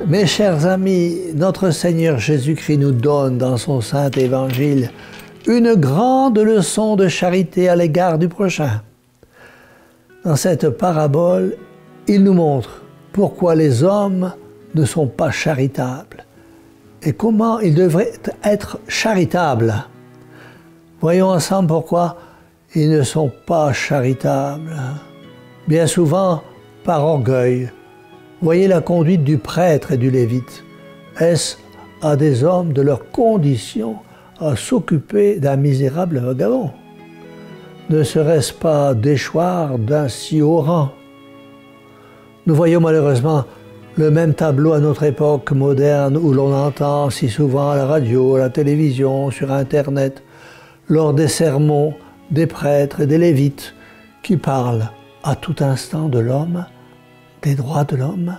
Mes chers amis, notre Seigneur Jésus-Christ nous donne dans son Saint Évangile une grande leçon de charité à l'égard du prochain. Dans cette parabole, il nous montre pourquoi les hommes ne sont pas charitables et comment ils devraient être charitables. Voyons ensemble pourquoi ils ne sont pas charitables. Bien souvent, par orgueil. Voyez la conduite du prêtre et du lévite. Est-ce à des hommes de leur condition à s'occuper d'un misérable vagabond? Ne serait-ce pas déchoir d'un si haut rang? Nous voyons malheureusement le même tableau à notre époque moderne où l'on entend si souvent à la radio, à la télévision, sur Internet, lors des sermons des prêtres et des lévites qui parlent à tout instant de l'homme, des droits de l'homme,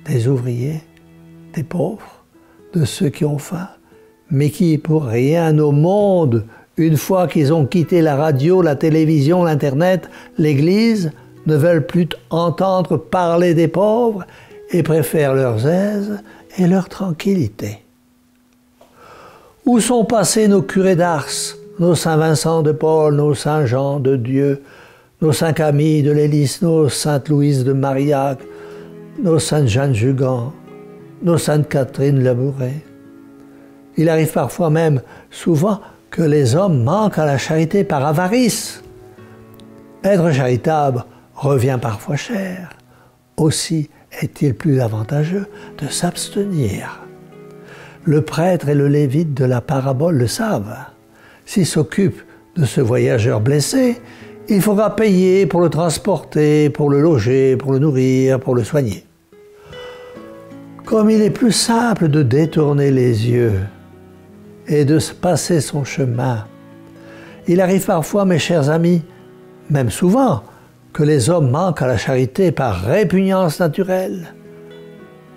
des ouvriers, des pauvres, de ceux qui ont faim, mais qui, pour rien au monde, une fois qu'ils ont quitté la radio, la télévision, l'Internet, l'Église, ne veulent plus entendre parler des pauvres et préfèrent leurs aises et leur tranquillité. Où sont passés nos curés d'Ars, nos Saint-Vincent de Paul, nos Saint-Jean de Dieu, nos Saint-Camille de l'Hélice, nos Sainte-Louise de Marillac, nos Sainte-Jeanne Jugan, nos Sainte-Catherine Labouré? Il arrive parfois même, souvent, que les hommes manquent à la charité par avarice. Être charitable revient parfois cher. Aussi est-il plus avantageux de s'abstenir. Le prêtre et le lévite de la parabole le savent. S'ils s'occupent de ce voyageur blessé, il faudra payer pour le transporter, pour le loger, pour le nourrir, pour le soigner. Comme il est plus simple de détourner les yeux et de passer son chemin, il arrive parfois, mes chers amis, même souvent, que les hommes manquent à la charité par répugnance naturelle.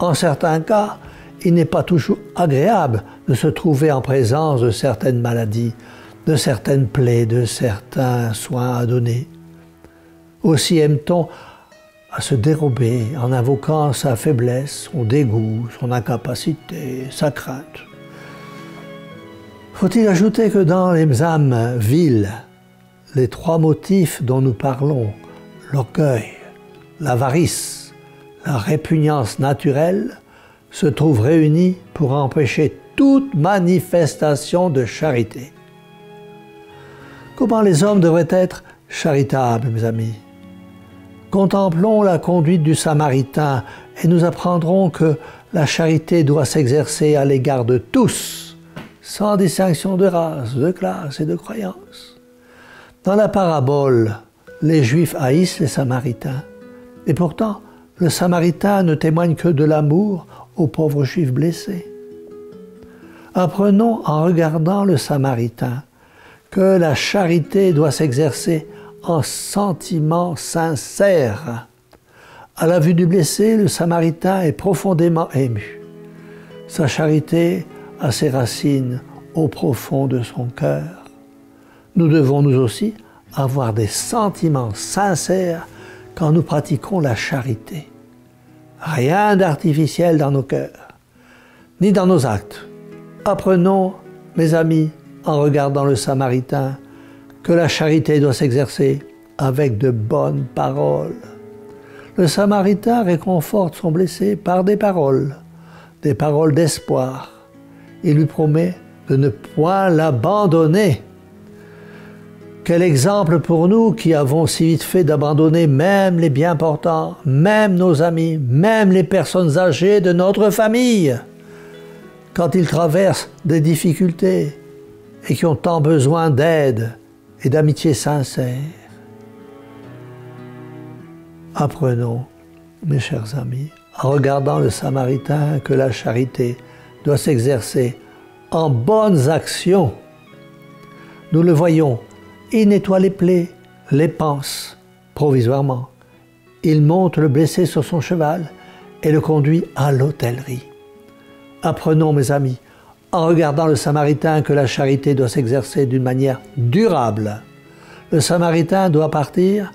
En certains cas, il n'est pas toujours agréable de se trouver en présence de certaines maladies, de certaines plaies, de certains soins à donner. Aussi aime-t-on à se dérober en invoquant sa faiblesse, son dégoût, son incapacité, sa crainte. Faut-il ajouter que dans les âmes viles, les trois motifs dont nous parlons, l'orgueil, l'avarice, la répugnance naturelle, se trouvent réunis pour empêcher toute manifestation de charité. Comment les hommes devraient être charitables, mes amis? Contemplons la conduite du Samaritain et nous apprendrons que la charité doit s'exercer à l'égard de tous, sans distinction de race, de classe et de croyance. Dans la parabole, les Juifs haïssent les Samaritains. Et pourtant, le Samaritain ne témoigne que de l'amour aux pauvres Juifs blessés. Apprenons en regardant le Samaritain que la charité doit s'exercer en sentiments sincères. À la vue du blessé, le Samaritain est profondément ému. Sa charité a ses racines au profond de son cœur. Nous devons nous aussi avoir des sentiments sincères quand nous pratiquons la charité. Rien d'artificiel dans nos cœurs, ni dans nos actes. Apprenons, mes amis, en regardant le Samaritain, que la charité doit s'exercer avec de bonnes paroles. Le Samaritain réconforte son blessé par des paroles d'espoir. Il lui promet de ne point l'abandonner. Quel exemple pour nous qui avons si vite fait d'abandonner même les bien portants, même nos amis, même les personnes âgées de notre famille, quand ils traversent des difficultés et qui ont tant besoin d'aide et d'amitié sincère. Apprenons, mes chers amis, en regardant le Samaritain, que la charité doit s'exercer en bonnes actions. Nous le voyons, il nettoie les plaies, les panse provisoirement. Il monte le blessé sur son cheval et le conduit à l'hôtellerie. Apprenons, mes amis, en regardant le Samaritain, que la charité doit s'exercer d'une manière durable. Le Samaritain doit partir,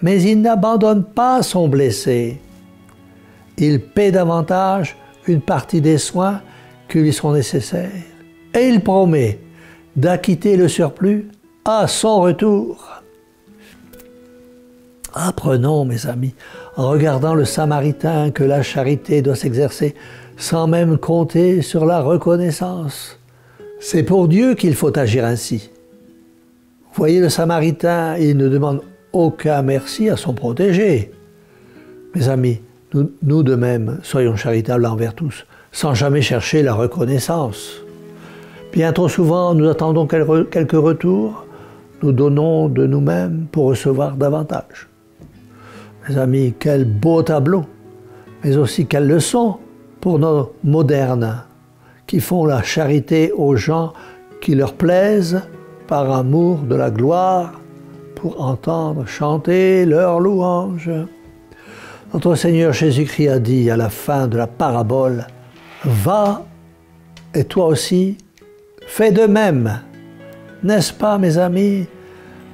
mais il n'abandonne pas son blessé. Il paie davantage une partie des soins qui lui seront nécessaires. Et il promet d'acquitter le surplus à son retour. Apprenons, mes amis, en regardant le Samaritain, que la charité doit s'exercer sans même compter sur la reconnaissance. C'est pour Dieu qu'il faut agir ainsi. Vous voyez, le Samaritain, il ne demande aucun merci à son protégé. Mes amis, nous de même, soyons charitables envers tous, sans jamais chercher la reconnaissance. Bien trop souvent, nous attendons quelques retours, nous donnons de nous-mêmes pour recevoir davantage. Mes amis, quel beau tableau, mais aussi quelle leçon pour nos modernes qui font la charité aux gens qui leur plaisent par amour de la gloire pour entendre chanter leurs louanges. Notre Seigneur Jésus-Christ a dit à la fin de la parabole, « Va, et toi aussi, fais de même. » N'est-ce pas, mes amis,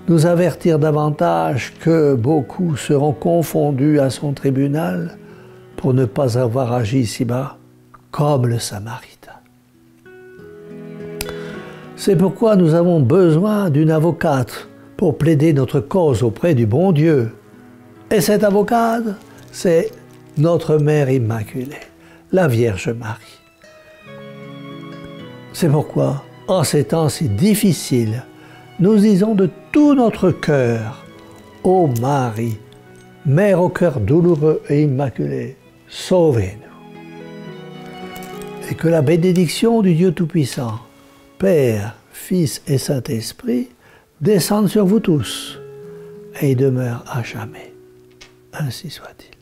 nous avertir davantage que beaucoup seront confondus à son tribunal pour ne pas avoir agi ici-bas comme le Samaritain. C'est pourquoi nous avons besoin d'une avocate pour plaider notre cause auprès du bon Dieu. Et cette avocate, c'est notre Mère Immaculée, la Vierge Marie. C'est pourquoi, en ces temps si difficiles, nous disons de tout notre cœur, ô Marie, Mère au cœur douloureux et immaculé, sauvez-nous. Et que la bénédiction du Dieu Tout-Puissant, Père, Fils et Saint-Esprit, descende sur vous tous et demeure à jamais. Ainsi soit-il.